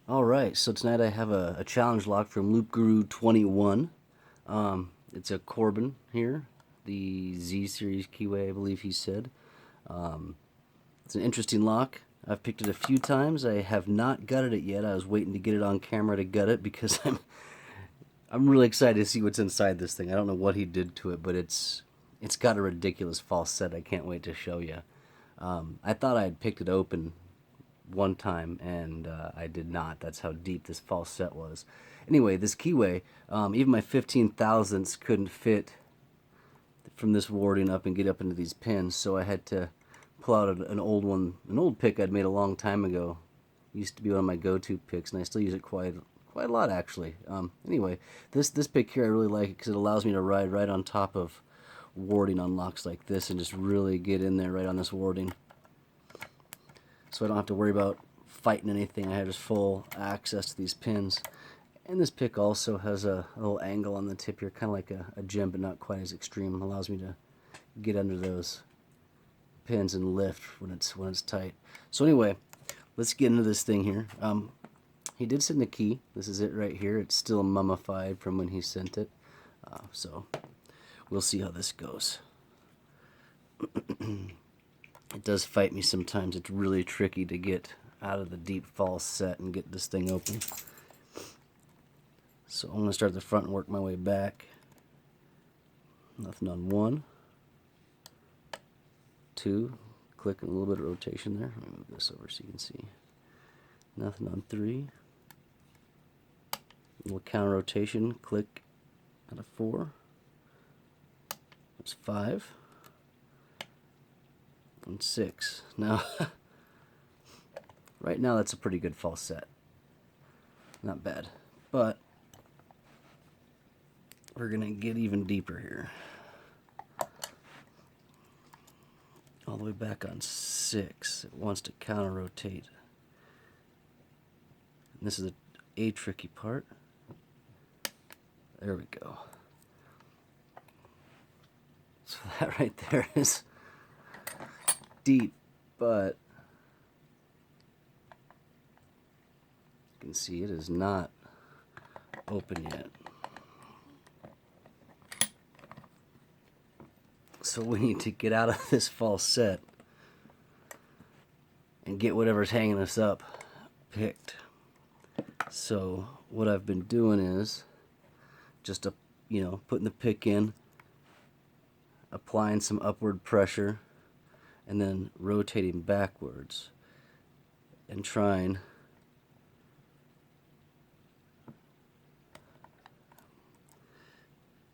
Alright, so tonight I have a challenge lock from Loupgarou21. It's a Corbin here, the Z series keyway, I believe he said. It's an interesting lock. I've picked it a few times. I have not gutted it yet. I was waiting to get it on camera to gut it because I'm really excited to see what's inside this thing. I don't know what he did to it, but it's got a ridiculous false set. I can't wait to show you. I thought I had picked it open one time, and I did not. That's how deep this false set was. Anyway, this keyway, even my 15 thousandths couldn't fit from this warding up and get up into these pins, so I had to pull out an old one, an old pick I'd made a long time ago. It used to be one of my go-to picks, and I still use it quite a lot, actually. Anyway, this pick here I really like it because it allows me to ride right on top of warding on locks like this and just really get in there right on this warding. So I don't have to worry about fighting anything. I have just full access to these pins. And this pick also has a little angle on the tip here, kind of like a gem, but not quite as extreme. It allows me to get under those pins and lift when it's tight. So anyway, let's get into this thing here. He did send the key. This is it right here. It's still mummified from when he sent it. So we'll see how this goes. It does fight me sometimes. It's really tricky to get out of the deep false set and get this thing open. So I'm going to start at the front and work my way back. Nothing on 1, 2, click and a little bit of rotation there. Let me move this over so you can see. Nothing on 3. A little counter rotation, click out of 4. That's 5. And 6. Now, right now that's a pretty good false set. Not bad. But we're going to get even deeper here. All the way back on 6. It wants to counter rotate. And this is a tricky part. There we go. So that right there is deep, but you can see it is not open yet. So we need to get out of this false set and get whatever's hanging us up picked. So what I've been doing is just putting the pick in, applying some upward pressure, and then rotating backwards and trying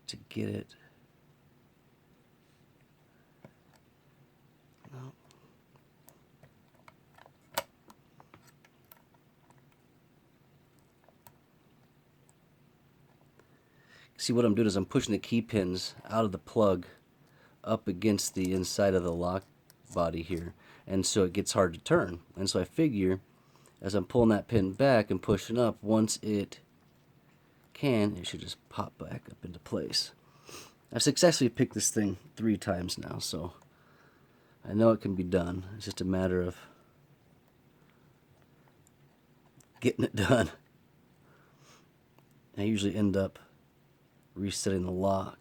to get it. No. See, what I'm doing is I'm pushing the key pins out of the plug up against the inside of the lock body here, and so it gets hard to turn. And so I figure as I'm pulling that pin back and pushing up, once it should just pop back up into place. I've successfully picked this thing 3 times now, so I know it can be done. It's just a matter of getting it done. I usually end up resetting the lock.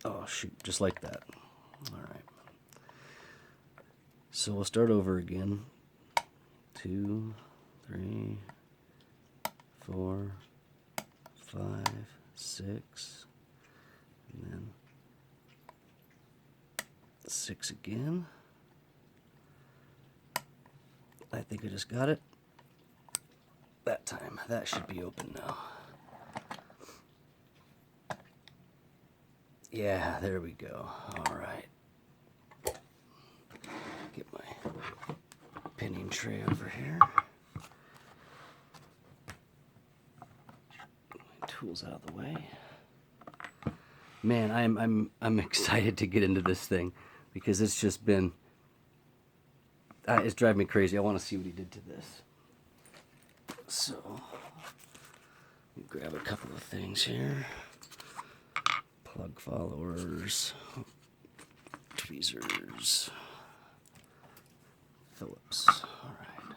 Oh shoot, just like that. Alright. So we'll start over again. 2, 3, 4, 5, 6, and then 6 again. I think I just got it. That time. That should be open now. Yeah, there we go. Alright. Get my pinning tray over here. Get my tools out of the way. Man, I'm excited to get into this thing because it's just been it's driving me crazy. I want to see what he did to this. So, let me grab a couple of things here. plug followers, tweezers, Phillips. All right.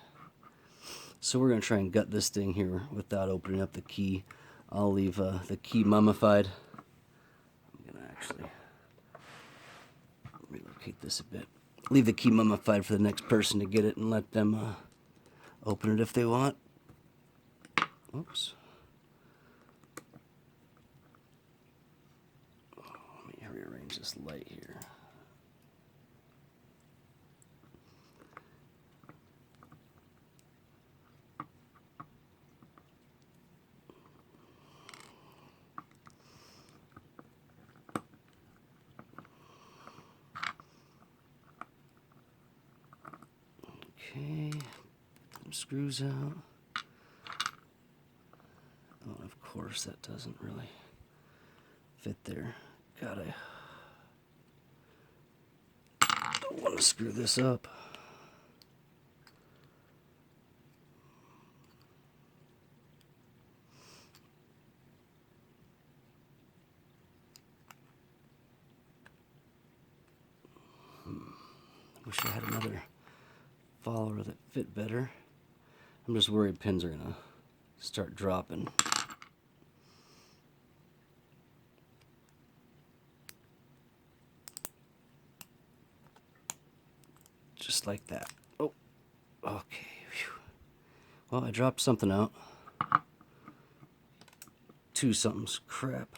So we're going to try and gut this thing here without opening up the key. I'll leave the key mummified. I'm going to actually relocate this a bit. Leave the key mummified for the next person to get it and let them open it if they want. Oops. Let me rearrange this light here. Okay, some screws out. Oh, and of course that doesn't really fit there. God, I don't want to screw this up. Wish I had another follower that fit better. I'm just worried pins are gonna start dropping. Just like that. Oh, okay. Whew. Well, I dropped something out. Two somethings. Crap.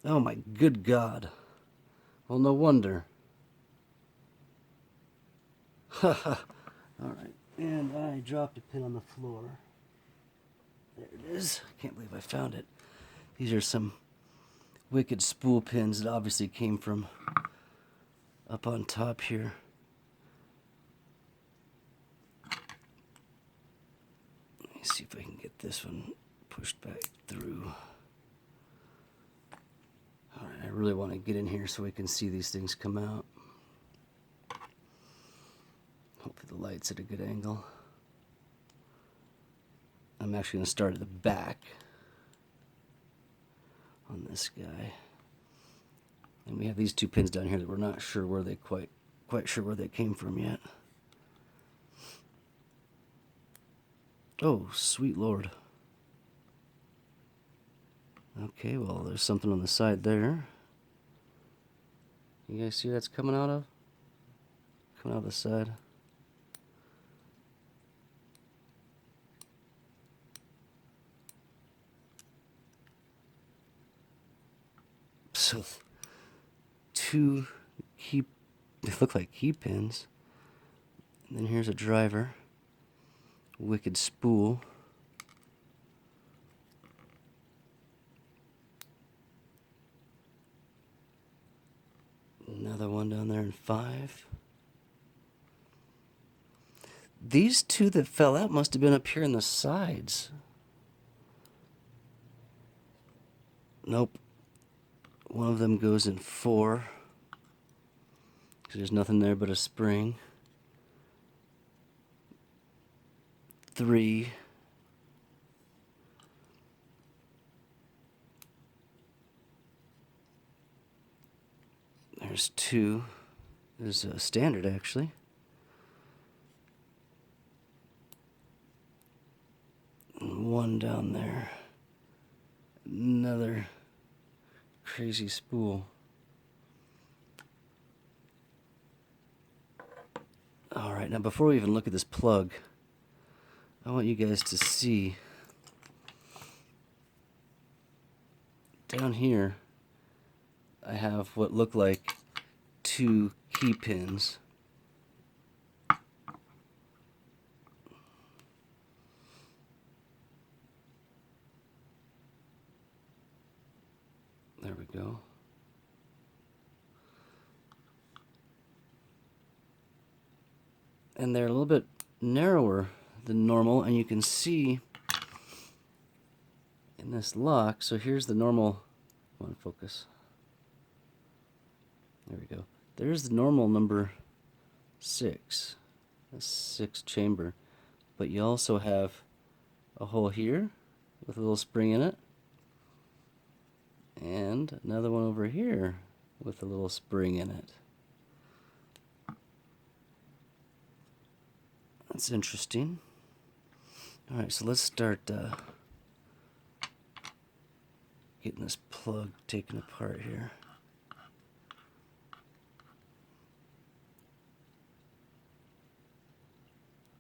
Oh my good God. Well, no wonder. Haha. Alright. And I dropped a pin on the floor. There it is. I can't believe I found it. These are some wicked spool pins that obviously came from up on top here. Let me see if I can get this one pushed back through. Alright, I really want to get in here so we can see these things come out. Hopefully the light's at a good angle. I'm actually going to start at the back on this guy. And we have these two pins down here that we're not sure where they quite sure where they came from yet. Oh, sweet Lord. Okay, well, there's something on the side there. You guys see where that's coming out of? Coming out of the side. So, two key, they look like key pins. And then here's a driver. Wicked spool. Another one down there in 5. These two that fell out must have been up here in the sides. Nope. One of them goes in 4. Because there's nothing there but a spring. 3. There's 2. There's a standard actually. And 1 down there. Another crazy spool. Alright, now before we even look at this plug, I want you guys to see down here I have what look like 2 key pins. There we go. And they're a little bit narrower than normal, and you can see in this lock, so here's the normal, come on, focus. There we go. There's the normal number 6, a 6 chamber, but you also have a hole here with a little spring in it, And another one over here with a little spring in it. That's interesting. Alright, so let's start getting this plug taken apart here.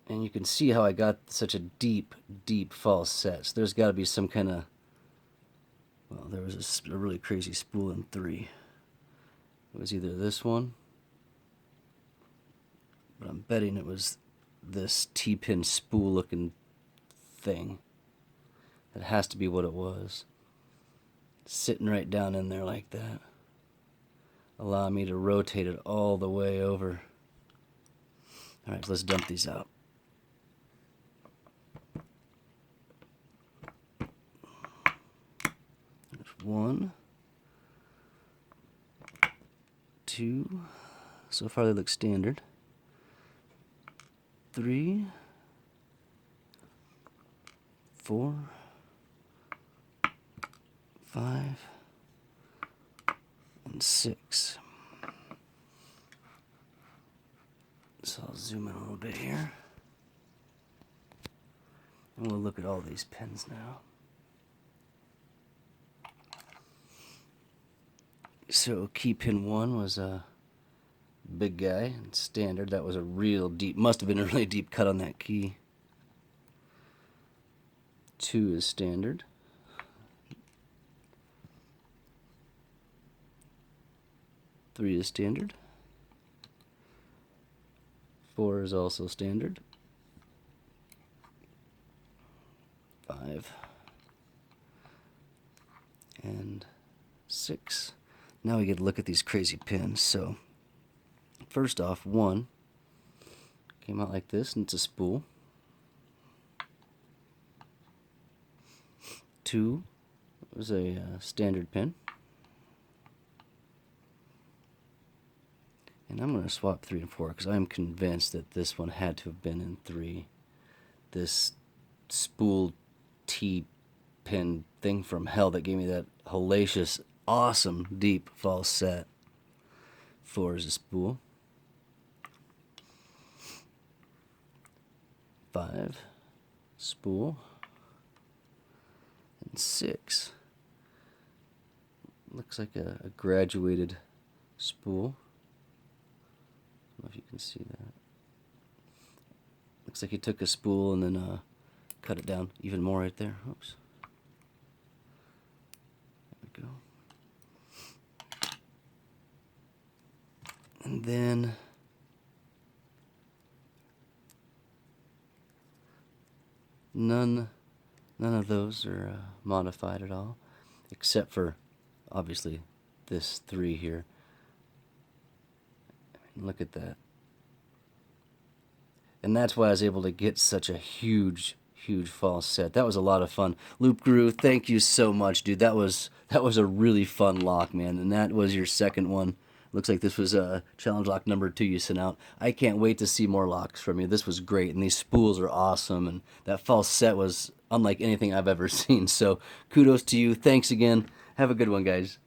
And you can see how I got such a deep, deep false set. So there's got to be some kind of, well, there was a really crazy spool in 3. It was either this one, but I'm betting it was this T-pin spool looking thing. That has to be what it was. Sitting right down in there like that. Allow me to rotate it all the way over. Alright, so let's dump these out. There's 1, 2. So far they look standard. 3, 4, 5, and 6. So I'll zoom in a little bit here. And we'll look at all these pins now. So key pin 1 was a big guy and standard. That was a real deep, must have been a really deep cut on that key. 2 is standard. 3 is standard. 4 is also standard. 5 and 6. Now we get to look at these crazy pins. So first off, 1 came out like this, and it's a spool. 2 was a standard pin. And I'm going to swap 3 and 4 because I'm convinced that this one had to have been in 3. This spool T-pin thing from hell that gave me that hellacious, awesome, deep false set. 4 is a spool. 5, spool. And 6 looks like a graduated spool. I don't know if you can see that. Looks like he took a spool and then cut it down even more right there. Oops. There we go. And then none of those are modified at all, except for obviously this 3 here. Look at that. And that's why I was able to get such a huge false set. That was a lot of fun. Loupgarou, thank you so much, dude. That was a really fun lock, man. And that was your second one. Looks like this was challenge lock number 2 you sent out. I can't wait to see more locks from you. This was great, and these spools are awesome, and that false set was unlike anything I've ever seen. So kudos to you. Thanks again. Have a good one, guys.